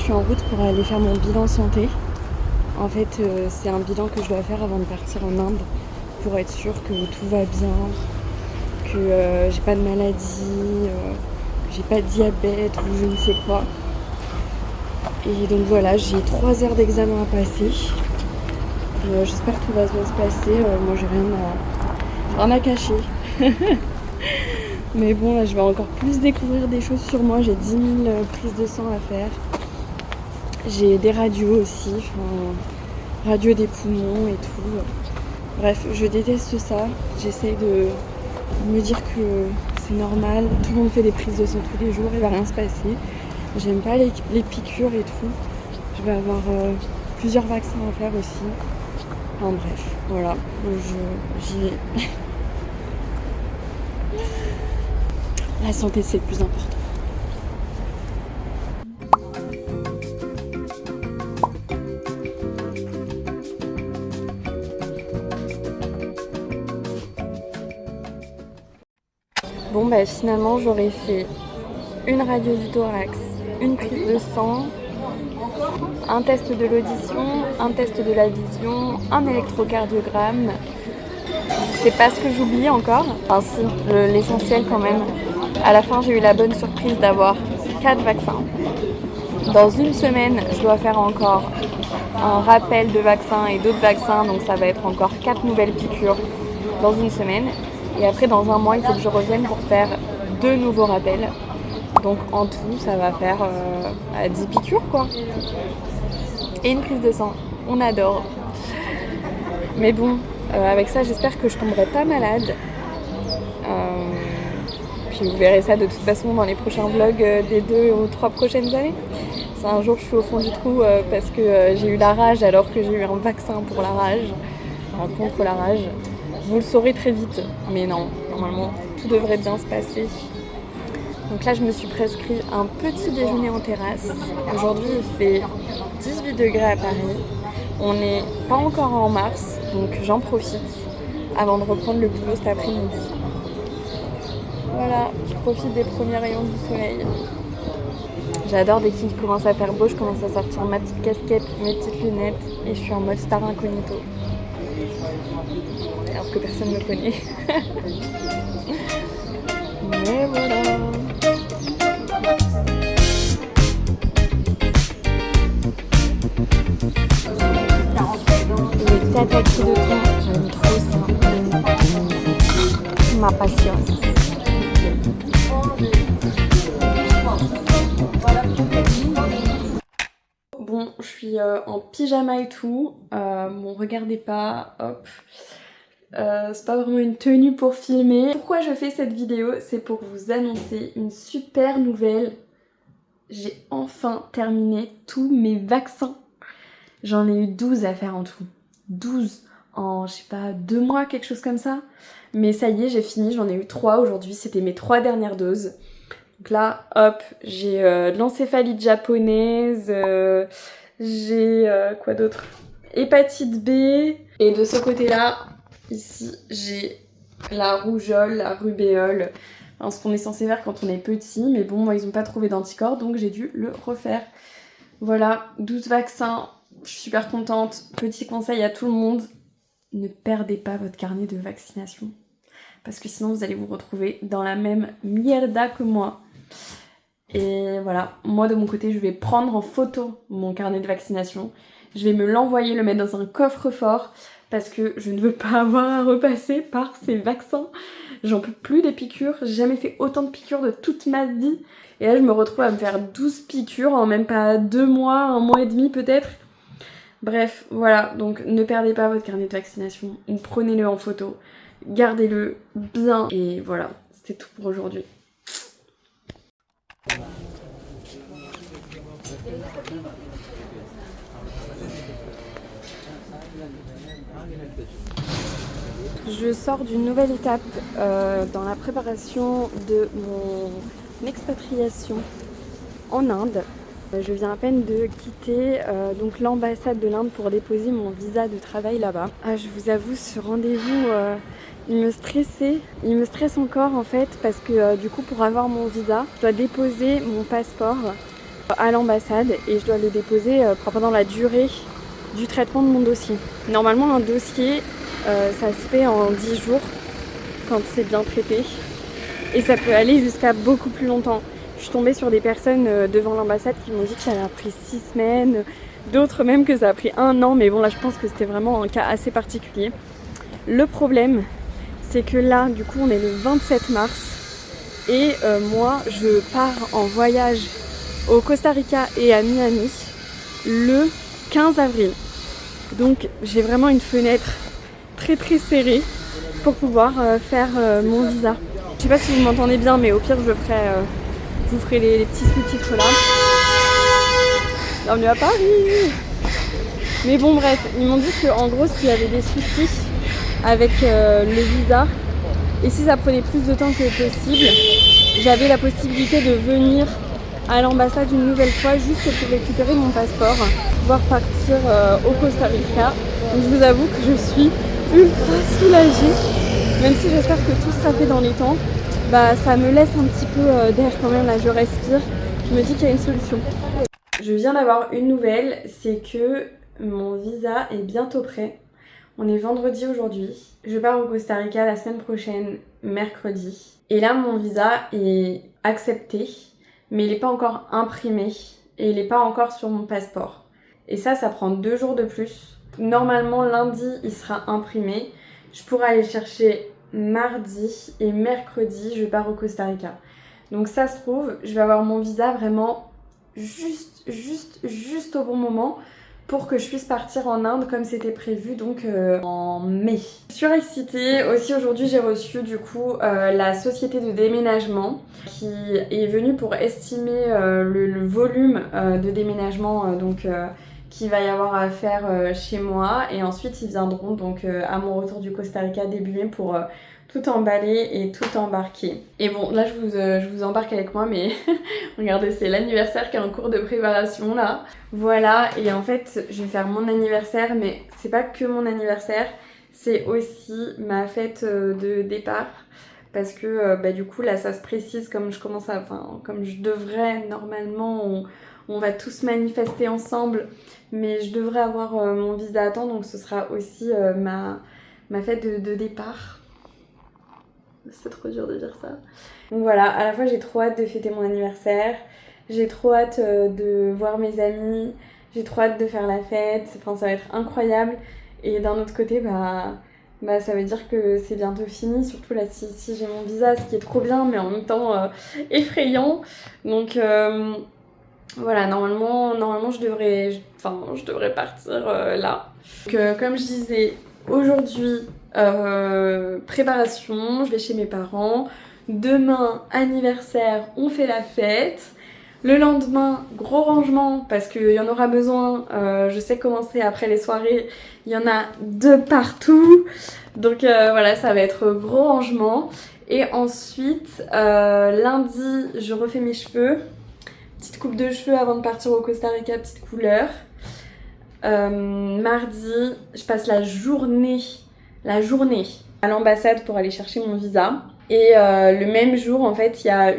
suis en route pour aller faire mon bilan santé. En fait, c'est un bilan que je dois faire avant de partir en Inde pour être sûre que tout va bien, que j'ai pas de maladie, que j'ai pas de diabète ou je ne sais quoi. Et donc voilà, j'ai 3 heures d'examen à passer. J'espère que tout va bien se passer. Moi, j'ai rien à cacher. Mais bon, là, je vais encore plus découvrir des choses sur moi. J'ai 10 000 prises de sang à faire. J'ai des radios aussi, radio des poumons et tout. Bref, je déteste ça. J'essaye de me dire que c'est normal. Tout le monde fait des prises de sang tous les jours, il va rien se passer. J'aime pas les piqûres et tout. Je vais avoir plusieurs vaccins à faire aussi. Enfin bref, voilà. J'y vais. La santé, c'est le plus important. Bon bah finalement j'aurais fait une radio du thorax, une prise de sang, un test de l'audition, un test de la vision, un électrocardiogramme. Je sais pas ce que j'oublie encore. Enfin si, l'essentiel quand même. À la fin j'ai eu la bonne surprise d'avoir 4 vaccins. Dans une semaine je dois faire encore un rappel de vaccins et d'autres vaccins, donc ça va être encore 4 nouvelles piqûres dans une semaine. Et après, dans un mois, il faut que je revienne pour faire 2 nouveaux rappels. Donc en tout, ça va faire 10 piqûres, quoi. Et une prise de sang. On adore. Mais bon, avec ça, j'espère que je tomberai pas malade. Puis vous verrez ça de toute façon dans les prochains vlogs des 2 ou 3 prochaines années. Si un jour je suis au fond du trou parce que j'ai eu la rage alors que j'ai eu un vaccin pour la rage, contre la rage, vous le saurez très vite, mais non, normalement tout devrait bien se passer. Donc là je me suis prescrit un petit déjeuner en terrasse. Aujourd'hui il fait 18 degrés à Paris. On n'est pas encore en mars, donc j'en profite avant de reprendre le boulot cet après-midi. Voilà, je profite des premiers rayons du soleil. J'adore dès qu'il commence à faire beau, je commence à sortir ma petite casquette, mes petites lunettes et je suis en mode star incognito. Alors que personne ne me connaît. Mais voilà. Les tataki de thon, j'aime trop ça. Ma passion. Bon, je suis en pyjama et tout. Bon, regardez pas, hop. C'est pas vraiment une tenue pour filmer. Pourquoi je fais cette vidéo? C'est pour vous annoncer une super nouvelle. J'ai enfin terminé tous mes vaccins. J'en ai eu 12 à faire en tout. 12 en, je sais pas, 2 mois, quelque chose comme ça. Mais ça y est, j'ai fini, j'en ai eu 3 aujourd'hui. C'était mes 3 dernières doses. Donc là, hop, j'ai de l'encéphalite japonaise, j'ai quoi d'autre? Hépatite B. Et de ce côté-là, ici, j'ai la rougeole, la rubéole, enfin, ce qu'on est censé faire quand on est petit. Mais bon, moi, ils n'ont pas trouvé d'anticorps, donc j'ai dû le refaire. Voilà, 12 vaccins, je suis super contente. Petit conseil à tout le monde, ne perdez pas votre carnet de vaccination. Parce que sinon, vous allez vous retrouver dans la même mierda que moi. Et voilà, moi de mon côté, je vais prendre en photo mon carnet de vaccination. Je vais me l'envoyer, le mettre dans un coffre-fort parce que je ne veux pas avoir à repasser par ces vaccins. J'en peux plus des piqûres, j'ai jamais fait autant de piqûres de toute ma vie. Et là, je me retrouve à me faire 12 piqûres en même pas 2 mois, 1 mois et demi peut-être. Bref, voilà, donc ne perdez pas votre carnet de vaccination, prenez-le en photo, gardez-le bien. Et voilà, c'était tout pour aujourd'hui. Je sors d'une nouvelle étape dans la préparation de mon expatriation en Inde. Je viens à peine de quitter donc l'ambassade de l'Inde pour déposer mon visa de travail là-bas. Je vous avoue, ce rendez-vous, il me stressait. Il me stresse encore en fait parce que du coup pour avoir mon visa, je dois déposer mon passeport à l'ambassade et je dois le déposer pendant la durée du traitement de mon dossier. Normalement un dossier ça se fait en 10 jours quand c'est bien traité et ça peut aller jusqu'à beaucoup plus longtemps. Je suis tombée sur des personnes devant l'ambassade qui m'ont dit que ça a pris 6 semaines, d'autres même que ça a pris 1 an, mais bon là je pense que c'était vraiment un cas assez particulier. Le problème c'est que là du coup on est le 27 mars et moi je pars en voyage au Costa Rica et à Miami le 15 avril. Donc j'ai vraiment une fenêtre très serrée pour pouvoir faire mon visa. Je sais pas si vous m'entendez bien, mais au pire je vous ferai les petits sous-titres là. Bienvenue à Paris. Mais bon bref, ils m'ont dit qu'en gros s'il y avait des soucis avec le visa et si ça prenait plus de temps que possible, j'avais la possibilité de venir à l'ambassade une nouvelle fois juste pour récupérer mon passeport, pouvoir partir au Costa Rica. Donc je vous avoue que je suis ultra soulagée, même si j'espère que tout sera fait dans les temps. Bah ça me laisse un petit peu d'air quand même, là je respire, je me dis qu'il y a une solution. Je viens d'avoir une nouvelle, c'est que mon visa est bientôt prêt. On est vendredi aujourd'hui. Je pars au Costa Rica la semaine prochaine, mercredi. Et là mon visa est accepté, mais il n'est pas encore imprimé et il n'est pas encore sur mon passeport. Et ça prend 2 jours de plus. Normalement lundi il sera imprimé. Je pourrai aller le chercher mardi et mercredi je pars au Costa Rica. Donc ça se trouve, je vais avoir mon visa vraiment juste au bon moment pour que je puisse partir en Inde comme c'était prévu, donc en mai. Je suis excitée. Aussi aujourd'hui j'ai reçu du coup la société de déménagement qui est venue pour estimer le volume de déménagement qu'il va y avoir à faire chez moi, et ensuite ils viendront donc à mon retour du Costa Rica début mai pour tout emballer et tout embarquer. Et bon là je vous embarque avec moi, mais regardez, c'est l'anniversaire qui est en cours de préparation là. Voilà, et en fait je vais faire mon anniversaire, mais c'est pas que mon anniversaire, c'est aussi ma fête de départ. Parce que du coup là ça se précise, comme je devrais normalement, on va tous manifester ensemble, mais je devrais avoir mon visa à temps, donc ce sera aussi ma fête de départ. C'est trop dur de dire ça. Donc voilà, à la fois j'ai trop hâte de fêter mon anniversaire, j'ai trop hâte de voir mes amis, j'ai trop hâte de faire la fête, enfin ça va être incroyable. Et d'un autre côté, ça veut dire que c'est bientôt fini, surtout là si j'ai mon visa, ce qui est trop bien, mais en même temps effrayant. Donc voilà, normalement je devrais partir là. Donc comme je disais, aujourd'hui préparation, je vais chez mes parents. Demain anniversaire, on fait la fête. Le lendemain, gros rangement parce qu'il y en aura besoin. Je sais comment c'est après les soirées, il y en a de partout. Donc voilà, ça va être gros rangement. Et ensuite, lundi, je refais mes cheveux. Petite coupe de cheveux avant de partir au Costa Rica, petite couleur. Mardi, je passe la journée à l'ambassade pour aller chercher mon visa. Et le même jour, en fait, il y a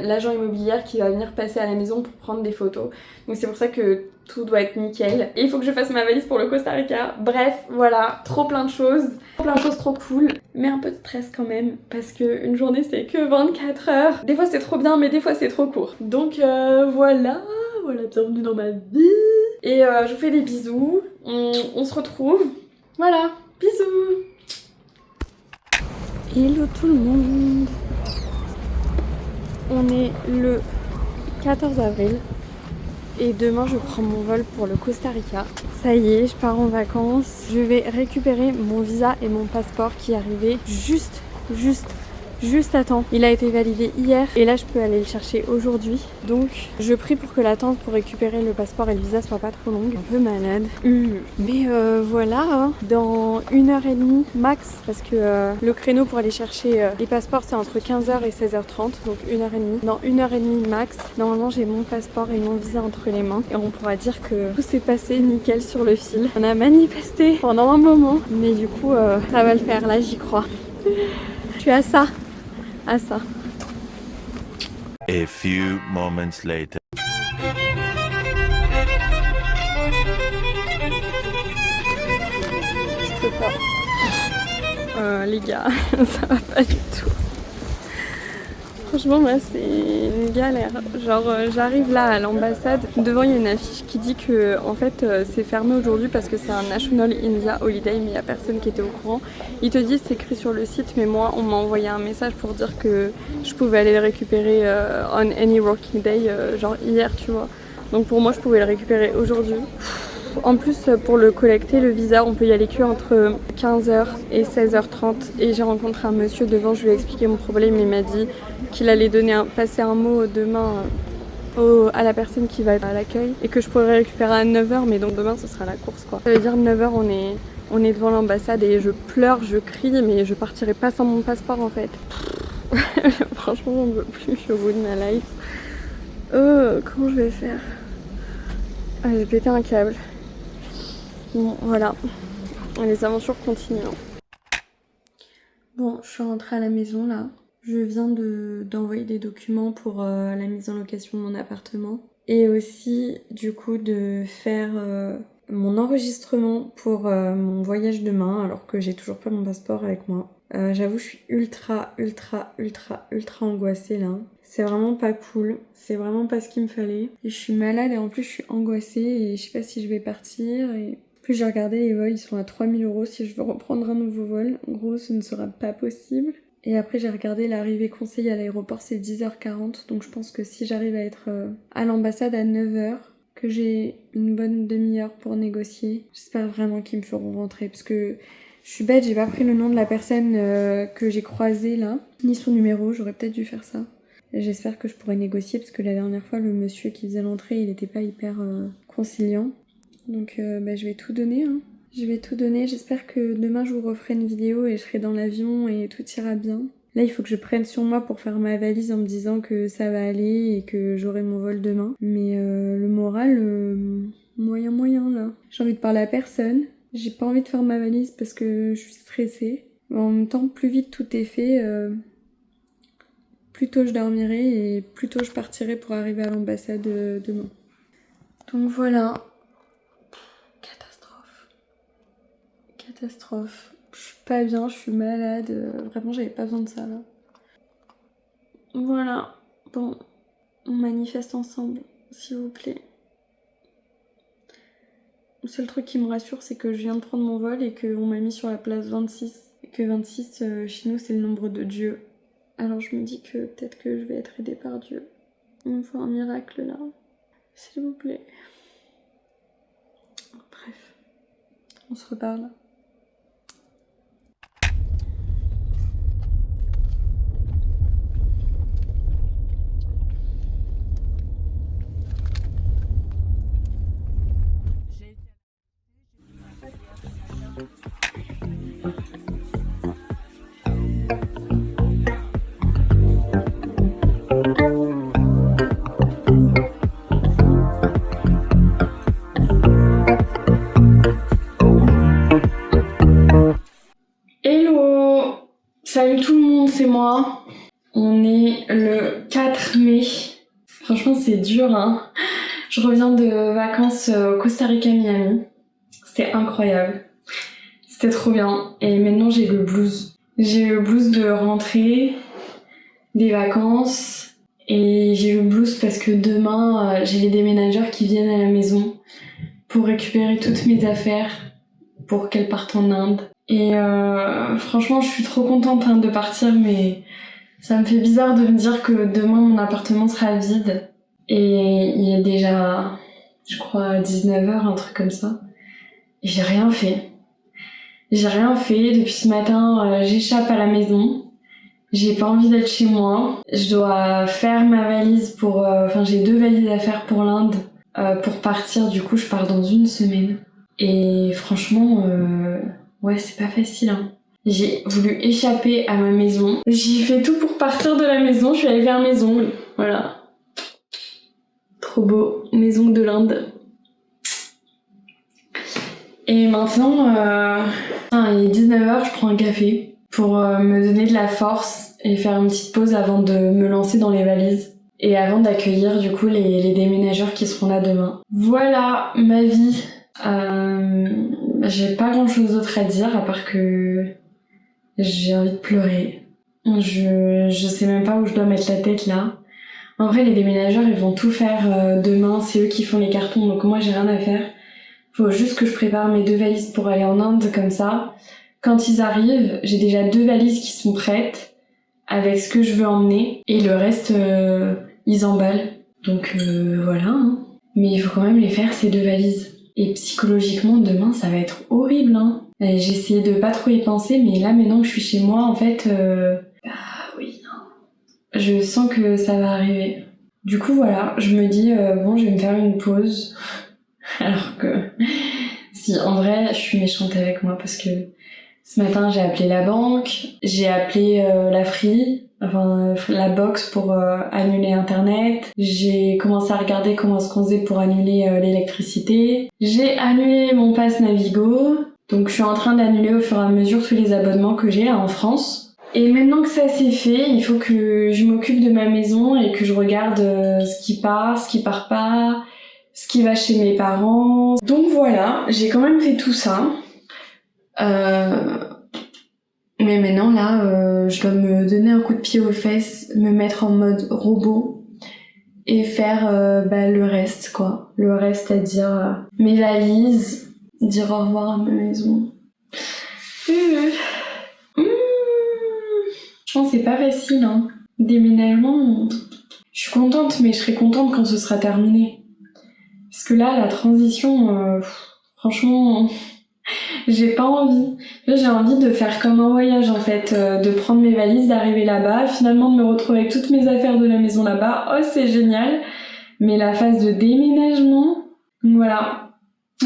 l'agent immobilière qui va venir passer à la maison pour prendre des photos. Donc c'est pour ça que tout doit être nickel. Et il faut que je fasse ma valise pour le Costa Rica. Bref, voilà, plein de choses trop cool. Mais un peu de stress quand même, parce qu'une journée c'est que 24 heures. Des fois c'est trop bien, mais des fois c'est trop court. Donc voilà, bienvenue dans ma vie. Et je vous fais des bisous. On se retrouve. Voilà, bisous. Hello tout le monde. On est le 14 avril et demain je prends mon vol pour le Costa Rica. Ça y est, je pars en vacances. Je vais récupérer mon visa et mon passeport qui est arrivé juste à temps. Il a été validé hier et là je peux aller le chercher aujourd'hui. Donc je prie pour que l'attente pour récupérer le passeport et le visa soit pas trop longue. Un peu malade. Mais voilà, hein. Dans 1h30 max, parce que le créneau pour aller chercher les passeports c'est entre 15h et 16h30, donc 1h30. Dans 1h30 max, normalement j'ai mon passeport et mon visa entre les mains et on pourra dire que tout s'est passé nickel sur le fil. On a manifesté pendant un moment, mais du coup ça va le faire, là j'y crois. Je suis à ça. A few moments later. les gars, ça va pas du tout. Franchement, moi, c'est une galère. Genre, j'arrive là à l'ambassade. Devant, il y a une affiche qui dit que, en fait, c'est fermé aujourd'hui parce que c'est un National India Holiday, mais il n'y a personne qui était au courant. Ils te disent c'est écrit sur le site, mais moi, on m'a envoyé un message pour dire que je pouvais aller le récupérer on any working day, genre hier, tu vois. Donc pour moi, je pouvais le récupérer aujourd'hui. En plus, pour le collecter, le visa, on peut y aller que entre 15h et 16h30. Et j'ai rencontré un monsieur devant, je lui ai expliqué mon problème. Il m'a dit qu'il allait passer un mot demain à la personne qui va être à l'accueil et que je pourrais récupérer à 9h. Mais donc demain, ce sera la course, quoi. Ça veut dire 9h, on est devant l'ambassade et je pleure, je crie, mais je partirai pas sans mon passeport en fait. Franchement, j'en veux plus, je suis au bout de ma life. Comment je vais faire? Ah, j'ai pété un câble. Bon, voilà, les aventures continuent. Bon, je suis rentrée à la maison là. Je viens d'envoyer des documents pour la mise en location de mon appartement. Et aussi, du coup, de faire mon enregistrement pour mon voyage demain, alors que j'ai toujours pas mon passeport avec moi. J'avoue, je suis ultra angoissée là. C'est vraiment pas cool. C'est vraiment pas ce qu'il me fallait. Et je suis malade et en plus, je suis angoissée et je sais pas si je vais partir et... Plus j'ai regardé les vols, ils sont à 3000 € si je veux reprendre un nouveau vol. En gros, ce ne sera pas possible. Et après, j'ai regardé l'arrivée conseillée à l'aéroport, c'est 10h40. Donc je pense que si j'arrive à être à l'ambassade à 9h, que j'ai une bonne demi-heure pour négocier, j'espère vraiment qu'ils me feront rentrer. Parce que je suis bête, j'ai pas pris le nom de la personne que j'ai croisée là, ni son numéro, j'aurais peut-être dû faire ça. J'espère que je pourrai négocier parce que la dernière fois, le monsieur qui faisait l'entrée, il était pas hyper conciliant. Donc je vais tout donner, hein. Je vais tout donner, j'espère que demain je vous referai une vidéo et je serai dans l'avion et tout ira bien. Là il faut que je prenne sur moi pour faire ma valise en me disant que ça va aller et que j'aurai mon vol demain. Mais le moral, moyen là. J'ai envie de parler à personne, j'ai pas envie de faire ma valise parce que je suis stressée. Mais en même temps, plus vite tout est fait, plus tôt je dormirai et plus tôt je partirai pour arriver à l'ambassade demain. Donc voilà. Catastrophe. Je suis pas bien, je suis malade. Vraiment, j'avais pas besoin de ça là. Voilà. Bon, on manifeste ensemble, s'il vous plaît. Le seul truc qui me rassure, c'est que je viens de prendre mon vol et qu'on m'a mis sur la place 26. Et que 26, chez nous, c'est le nombre de Dieu. Alors je me dis que peut-être que je vais être aidée par Dieu. Il me faut un miracle là. S'il vous plaît. Bref. On se reparle. Salut tout le monde, c'est moi. On est le 4 mai. Franchement, c'est dur, hein. Je reviens de vacances au Costa Rica, Miami. C'était incroyable. C'était trop bien. Et maintenant, j'ai le blues. J'ai le blues de rentrer, des vacances. Et j'ai le blues parce que demain, j'ai les déménageurs qui viennent à la maison pour récupérer toutes mes affaires pour qu'elles partent en Inde. Et franchement, je suis trop contente de partir, mais ça me fait bizarre de me dire que demain mon appartement sera vide. Et il est déjà, je crois, 19h, un truc comme ça. Et j'ai rien fait. J'ai rien fait. Depuis ce matin, j'échappe à la maison. J'ai pas envie d'être chez moi. Je dois faire ma valise pour... j'ai 2 valises à faire pour l'Inde pour partir. Du coup, je pars dans 1 semaine. Et franchement... ouais, c'est pas facile, hein. J'ai voulu échapper à ma maison. J'ai fait tout pour partir de la maison. Je suis allée faire mes ongles. Voilà. Trop beau. Mes ongles de l'Inde. Et maintenant, il est 19h, je prends un café pour me donner de la force et faire une petite pause avant de me lancer dans les valises. Et avant d'accueillir, du coup, les déménageurs qui seront là demain. Voilà ma vie. J'ai pas grand chose d'autre à dire à part que J'ai envie de pleurer. Je sais même pas où je dois mettre la tête là. En vrai, les déménageurs, ils vont tout faire demain. C'est eux qui font les cartons, donc moi j'ai rien à faire. Faut juste que je prépare mes 2 valises pour aller en Inde comme ça. Quand ils arrivent, j'ai déjà 2 valises qui sont prêtes avec ce que je veux emmener et le reste, ils emballent. Donc voilà. Hein. Mais il faut quand même les faire ces 2 valises. Et psychologiquement, demain, ça va être horrible. Hein. J'ai essayé de pas trop y penser, mais là, maintenant que je suis chez moi, en fait, bah oui, je sens que ça va arriver. Du coup, voilà, je me dis, bon, je vais me faire une pause. Alors que, si, en vrai, je suis méchante avec moi parce que ce matin, j'ai appelé la banque, j'ai appelé la Free, enfin la box pour annuler Internet. J'ai commencé à regarder comment est-ce qu'on faisait pour annuler l'électricité. J'ai annulé mon pass Navigo. Donc je suis en train d'annuler au fur et à mesure tous les abonnements que j'ai là en France. Et maintenant que ça c'est fait, il faut que je m'occupe de ma maison et que je regarde ce qui part pas, ce qui va chez mes parents. Donc voilà, j'ai quand même fait tout ça. Mais maintenant là, je dois me donner un coup de pied aux fesses, me mettre en mode robot et faire le reste quoi. Le reste, c'est-à-dire mes valises, dire au revoir à ma maison. Je pense que c'est pas facile hein. Déménagement, je suis contente mais je serai contente quand ce sera terminé. Parce que là, la transition, franchement... J'ai pas envie. Là, j'ai envie de faire comme un voyage en fait, de prendre mes valises, d'arriver là-bas, finalement de me retrouver avec toutes mes affaires de la maison là-bas. Oh, c'est génial. Mais la phase de déménagement, voilà.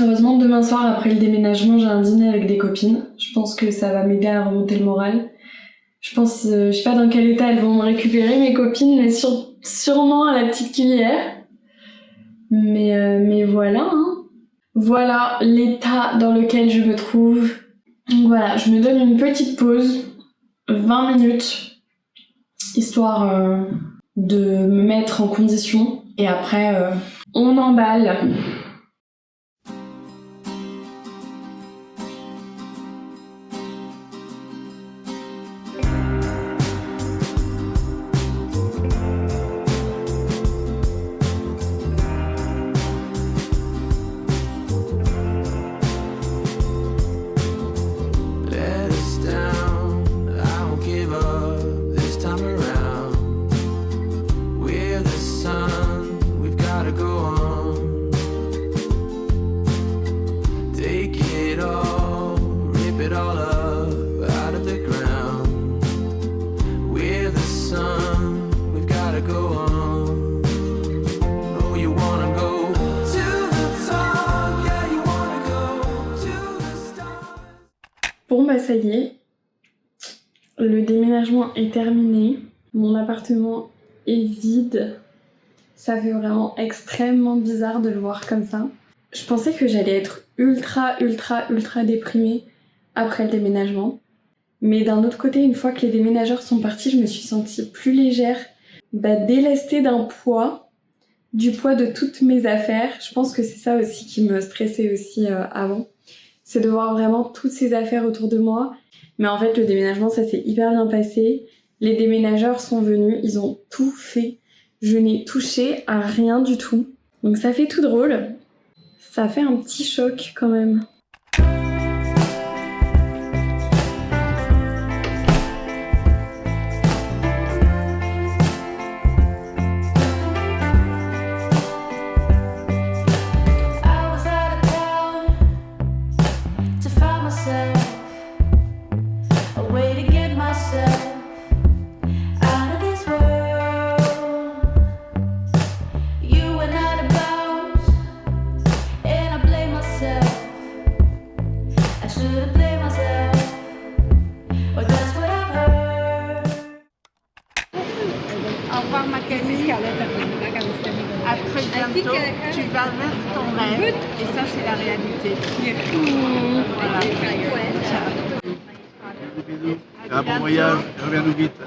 Heureusement, demain soir, après le déménagement, j'ai un dîner avec des copines. Je pense que ça va m'aider à remonter le moral. Je pense, je sais pas dans quel état elles vont me récupérer, mes copines, mais sûrement à la petite cuillère. Mais voilà, hein. Voilà l'état dans lequel je me trouve. Donc voilà, je me donne une petite pause, 20 minutes, histoire de me mettre en condition. Et après, on emballe. Bon bah ça y est, le déménagement est terminé, mon appartement est vide, ça fait vraiment extrêmement bizarre de le voir comme ça. Je pensais que j'allais être ultra déprimée après le déménagement, mais d'un autre côté, une fois que les déménageurs sont partis, je me suis sentie plus légère, délestée du poids de toutes mes affaires. Je pense que c'est ça aussi qui me stressait aussi avant. C'est de voir vraiment toutes ces affaires autour de moi. Mais en fait, le déménagement, ça s'est hyper bien passé. Les déménageurs sont venus, ils ont tout fait. Je n'ai touché à rien du tout. Donc ça fait tout drôle. Ça fait un petit choc quand même. Au revoir ma Camille. À très bientôt. Tu vas vers ton rêve et ça c'est la réalité. Voilà. Ciao. Bon voyage, reviens-nous vite.